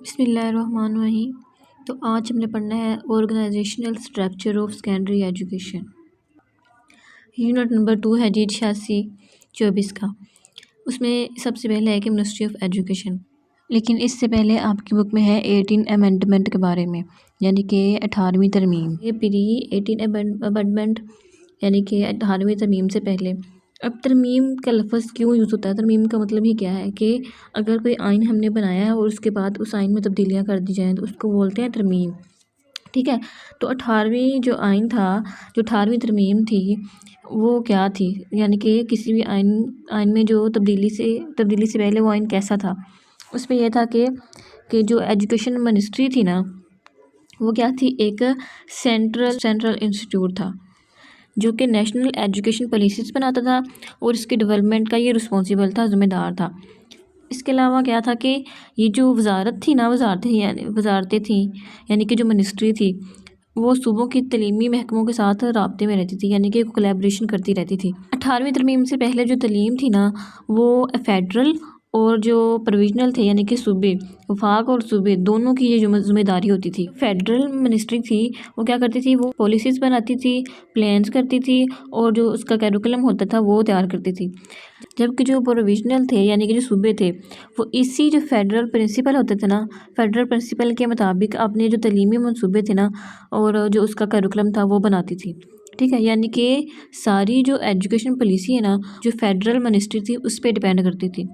बिस्मिल्लाहिर्रहमानिर्रहीम। तो आज हमने पढ़ना है organizational structure of secondary education. Unit number 2 है जी 86-24 का। उसमें सबसे पहले है कि मिनिस्ट्री ऑफ एजुकेशन। लेकिन इससे पहले आपकी बुक में है 18 अमेंडमेंट के बारे में, यानी कि 18वीं तरमीम। ये प्री 18 अमेंडमेंट यानी कि 18वीं तरमीम से पहले। अब तरमीम का लफ्ज़ क्यों यूज़ होता है? तरमीम का मतलब ही क्या है कि अगर कोई आइन हमने बनाया है और उसके बाद उस आइन में तब्दीलियाँ कर दी जाएँ तो उसको बोलते हैं तरमीम। ठीक है, तो 18वीं जो आइन था, जो 18वीं तरमीम थी, वो क्या थी? यानी कि किसी भी आइन में जो तब्दीली से पहले वो आइन कैसा था? उसमें यह था कि जो एजुकेशन मिनिस्ट्री थी ना, वो क्या थी? एक सेंट्रल इंस्टीट्यूट था जो कि नेशनल एजुकेशन पॉलिसीज़ बनाता था और इसके डेवलपमेंट का ये रिस्पॉन्सिबल था, ज़िम्मेदार था। इसके अलावा क्या था कि ये जो वजारत थी ना, वजारतें थी यानी कि जो मिनिस्ट्री थी, वो सूबों की तलीमी महकमों के साथ राब्ते में रहती थी, यानी कि कोलैबोरेशन करती रहती थी। 18वीं तरमीम से पहले जो तलीम थी ना, वो फेडरल और जो प्रोविजनल थे यानी कि सूबे, वफाक और सूबे दोनों की ये जिम्मेदारी होती थी। फेडरल मिनिस्ट्री थी, वो क्या करती थी? वो पॉलिसीज़ बनाती थी, प्लान्स करती थी और जो उसका कैरिकुलम होता था वो तैयार करती थी। जबकि जो प्रोविजनल थे यानी कि जो सूबे थे, वो इसी जो फेडरल प्रिंसिपल होते थे ना, फेडरल प्रिंसिपल के मुताबिक अपने जो तलीमी मनसूबे थे ना और जो उसका कैरिकुलम था वो बनाती थी। ठीक है, यानी कि सारी जो एजुकेशन पॉलिसी है ना, जो फेडरल मिनिस्ट्री थी उस पर डिपेंड करती थी।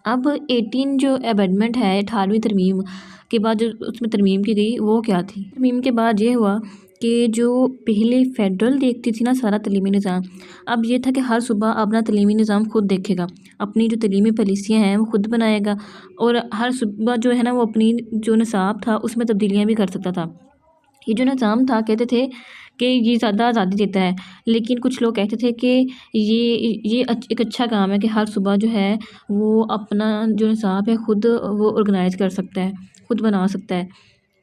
अब 18 जो अमेंडमेंट है 18वीं तरमीम के बाद जो उसमें तरमीम की गई वो क्या थी? तरमीम के बाद ये हुआ कि जो पहले फेडरल देखती थी ना सारा तलीमी निज़ाम, अब ये था कि हर सूबा अपना तलीमी निज़ाम खुद देखेगा, अपनी जो तलीमी पॉलिसियाँ हैं वो खुद बनाएगा और हर सूबा जो है ना वो अपनी जो निसाब था उसमें तब्दीलियाँ भी कर सकता था। ये जो निज़ाम था, कहते थे कि ये ज़्यादा आज़ादी देता है, लेकिन कुछ लोग कहते थे कि ये एक अच्छा काम है कि हर सूबा जो है वो अपना जो निसाब है खुद वो ऑर्गेनाइज़ कर सकता है, खुद बना सकता है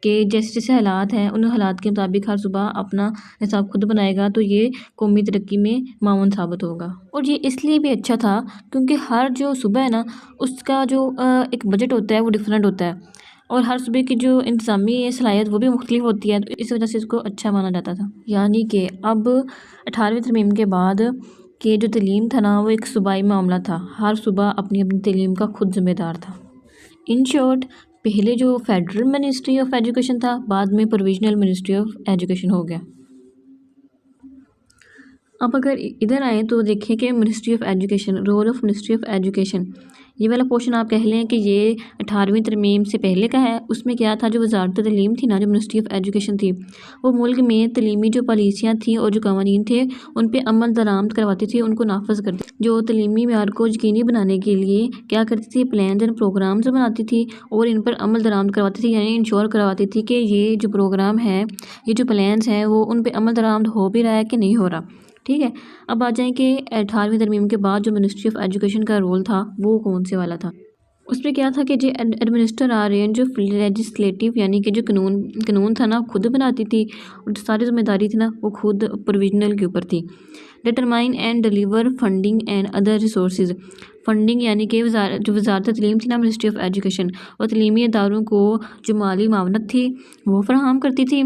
कि जैसे हालात हैं उन हालात के मुताबिक हर सूबा अपना निसाब खुद बनाएगा, तो ये कौमी तरक्की में मामून साबित होगा। और ये इसलिए भी अच्छा था क्योंकि हर जो सूबा है ना, उसका जो एक बजट होता है वो डिफरेंट होता है और हर सूबे की जो इंतज़ामी सलाहियत वो भी मुख्तलिफ होती है, तो इस वजह से इसको अच्छा माना जाता था। यानी कि अब 18वीं तरमीम के बाद के जो तलीम था ना, वो एक सूबाई मामला था, हर सूबा अपनी अपनी तलीम का खुद ज़िम्मेदार था। इन शॉर्ट, पहले जो फेडरल मिनिस्ट्री ऑफ एजुकेशन था, बाद में प्रोविजनल मिनिस्ट्री ऑफ एजुकेशन हो गया। अब अगर इधर आए तो देखिए कि ministry of education, role of ministry of education, ये वाला क्वेश्चन आप कह लें कि ये 18वीं तरमीम से पहले का है। उसमें क्या था? जो वजारत तलीम थी ना, जो मिनिस्ट्री ऑफ एजुकेशन थी, वो मुल्क में तलीमी जो पॉलिसियाँ थी और जो कवानीन थे उन पर अमल दरामद करवाती थी, उनको नाफज करती, जो तलीमी म्यार को यकीनी बनाने के लिए क्या करती थी? प्लान एंड प्रोग्राम्स बनाती थी और इन पर अमल दरामद करवाती थी, यानी इंश्योर करवाती थी कि ये जो प्रोग्राम है, ये जो प्लान्स हैं, वो उन पर अमल दरामद हो भी रहा है कि नहीं हो रहा। ठीक है, अब आ जाएँ कि 18वीं तरमीम के बाद जो मिनिस्ट्री ऑफ एजुकेशन का रोल था वो कौन से वाला था? उसमें क्या था कि जो एडमिनिस्टर आ रहे हैं, जो लेजिस्लेटिव यानी कि जो कानून था ना खुद बनाती थी और जो सारी जिम्मेदारी थी ना वो खुद प्रोविजनल के ऊपर थी। Determine and deliver funding and other resources. Funding यानी कि जो वजारत तलीम थी ना, मिनिस्ट्री ऑफ एजुकेशन, और तलीमी इदारों को जो माली मावनत थी वो फराहम करती थी,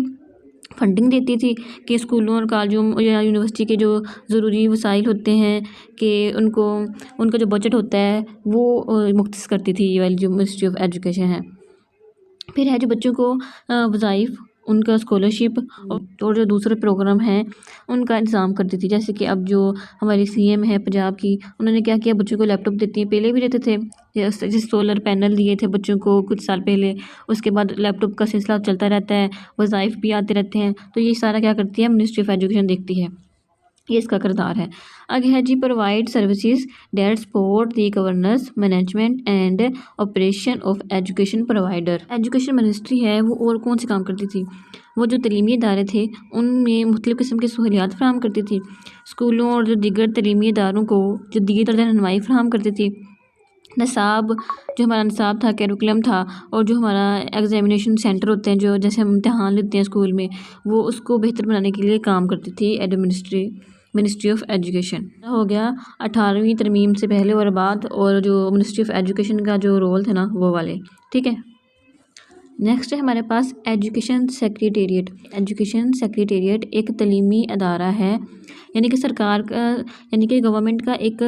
फंडिंग देती थी कि स्कूलों और कॉलेजों या यूनिवर्सिटी के जो ज़रूरी वसाइल होते हैं कि उनका जो बजट होता है वो मुख्तस करती थी, ये वाली जो मिनिस्ट्री ऑफ एजुकेशन है। फिर है जो बच्चों को वज़ाइफ, उनका स्कॉलरशिप और जो दूसरे प्रोग्राम हैं उनका इंतज़ाम करती थी। जैसे कि अब जो हमारी सीएम है पंजाब की, उन्होंने क्या किया? बच्चों को लैपटॉप देती है, पहले भी देते थे, जैसे सोलर पैनल दिए थे बच्चों को कुछ साल पहले, उसके बाद लैपटॉप का सिलसिला चलता रहता है, वज़ाइफ भी आते रहते हैं, तो ये सारा क्या करती है? मिनिस्ट्री ऑफ एजुकेशन देखती है, ये इसका किरदार है। आगे है जी provide services that support the governance, management and operation of education provider. Education ministry है वो और कौन से काम करती थी? वो जो तलीमी इदारे थे उनमें मुख्तलिफ़ किस्म की सहूलियात फराहम करती थी, स्कूलों और जो दीगर तलीमी इदारों को जो दीगर रहनुमाई फराहम करती थी, निसाब, जो हमारा निसाब था, कैरिकुलम था और जो हमारा एग्जामिनेशन सेंटर होते हैं, जो जैसे हम इम्तहान लेते हैं स्कूल में, वो उसको बेहतर बनाने के लिए काम करती थी मिनिस्ट्री ऑफ एजुकेशन। हो गया 18वीं तरमीम से पहले और बाद, और जो मिनिस्ट्री ऑफ एजुकेशन का जो रोल था ना वो वाले। ठीक है, नेक्स्ट है हमारे पास एजुकेशन सेक्रेटेरिएट। एजुकेशन सेक्रेटेरिएट एक तलीमी अदारा है, यानी कि सरकार का, यानी कि गवर्नमेंट का एक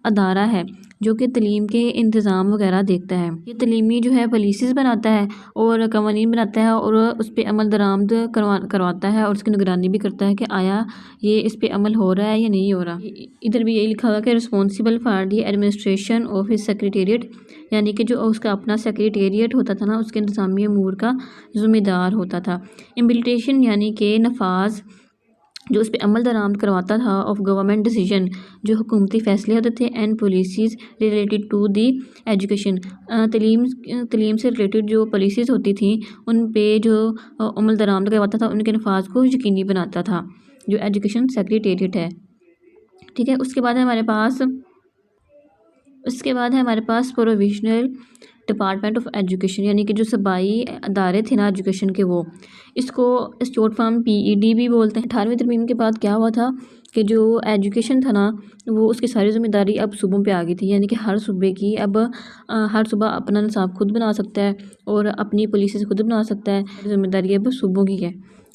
अदारा है जो कि तलीम के इंतज़ाम वगैरह देखता है। ये तलीमी जो है पॉलिसीज़ बनाता है और कवानीन बनाता है और उस पर अमल दरामद करवाता है और उसकी निगरानी भी करता है कि आया ये इस पर अमल हो रहा है या नहीं हो रहा। इधर भी यही लिखा हुआ कि responsible for the administration of his secretariat, यानी कि जो उसका अपना सेक्रेटेरिएट होता था ना, उसके इंतज़ामी अमूर का ज़िम्मेदार होता था। इम्प्लीमेंटेशन यानी कि नफाज, जो उस पर अमल दरामद करवाता था, ऑफ गवर्नमेंट डिसीजन, जो हुकूमती फ़ैसले होते थे, and policies related to the education, तलीम से रिलेटेड जो पॉलिसीज़ होती थी उन पे जो अमल दरामद करवाता था, उनके नफाज को यकीनी बनाता था, जो एजुकेशन सेक्रेटेरिएट है। ठीक है, उसके बाद है हमारे पास प्रोविजनल डिपार्टमेंट ऑफ एजुकेशन, यानी कि जो सूबाई अदारे थे ना एजुकेशन के, वो इसको शॉर्ट फॉर्म PED भी बोलते हैं। 18वीं तरमीम के बाद क्या हुआ था कि जो एजुकेशन था ना, वो उसकी सारी ज़िम्मेदारी अब सूबों पे आ गई थी, यानी कि हर सूबे की अब हर सूबा अपना निसाब खुद बना सकता है और अपनी पॉलिसी खुद बना सकता है। ज़िम्मेदारी अब सूबों की है।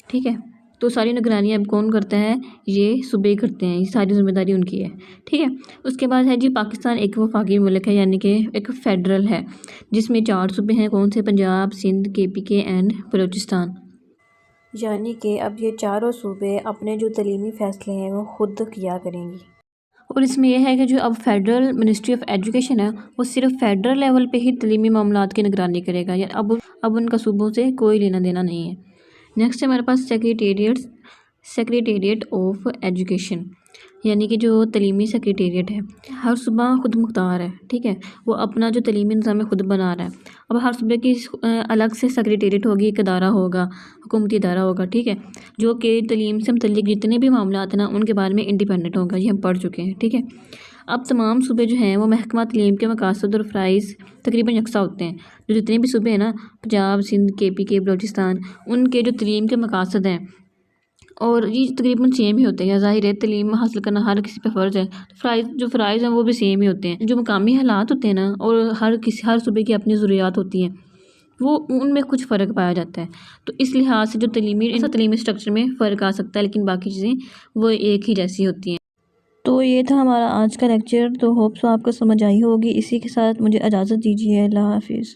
ठीक है, तो सारी निगरानी अब कौन करता है? ये सूबे करते हैं, ये सारी ज़िम्मेदारी उनकी है। ठीक है, उसके बाद है जी पाकिस्तान एक वफाकी मुल्क है, यानी कि एक फेडरल है, जिसमें 4 सूबे हैं। कौन से? Punjab, Sindh, KPK and Balochistan. यानी कि अब ये चारों सूबे अपने जो तलीमी फ़ैसले हैं वो खुद किया करेंगी। और इसमें यह है कि जो अब फेडरल मिनिस्ट्री ऑफ एजुकेशन है वो सिर्फ फेडरल लेवल पे ही तलीमी मामलात की निगरानी करेगा, या अब उनका सूबों से कोई लेना देना नहीं है। नेक्स्ट है हमारे पास सेक्रेटेरिएट ऑफ एजुकेशन, यानी कि जो तलीमी सेक्रेटेरिएट है, हर सूबा खुद मुख्तार है। ठीक है, वो अपना जो तलीमी निज़ाम है खुद बना रहा है। अब हर सूबे की अलग से सेक्रेटेरिएट होगी, एक अदारा होगा, हुकूमती अदारा होगा। ठीक है, जो कि तलीम से मुतल्लिक जितने भी मामलात हैं ना उनके बारे में इंडिपेंडेंट होगा, ये हम पढ़ चुके हैं। ठीक है, अब तमाम सूबे जो हैं वो महकमा तलीम के मकासद और फ़राइज़ तकरीबन यकसा होते हैं। जो जितने भी सूबे हैं ना, पंजाब, सिंध, KPK, बलूचिस्तान, उनके जो तलीम के मकासद हैं और ये तकरीबन सेम ही होते हैं। ज़ाहिर है तलीम हासिल करना हर किसी पे फ़र्ज़ है, जो फ़राइज़ हैं वो भी सेम ही होते हैं। जो मकामी हालात होते हैं ना, और हर सूबे की अपनी ज़रूरियात होती हैं, वो उनमें कुछ फ़र्क पाया जाता है। तो इस लिहाज से जो तलीमी स्ट्रक्चर में फ़र्क आ सकता है, लेकिन बाकी चीज़ें वो एक ही जैसी होती हैं। तो ये था हमारा आज का लेक्चर। तो होप्स आपको समझ आई होगी। इसी के साथ मुझे इजाज़त दीजिए। अल्लाह हाफ़िज़।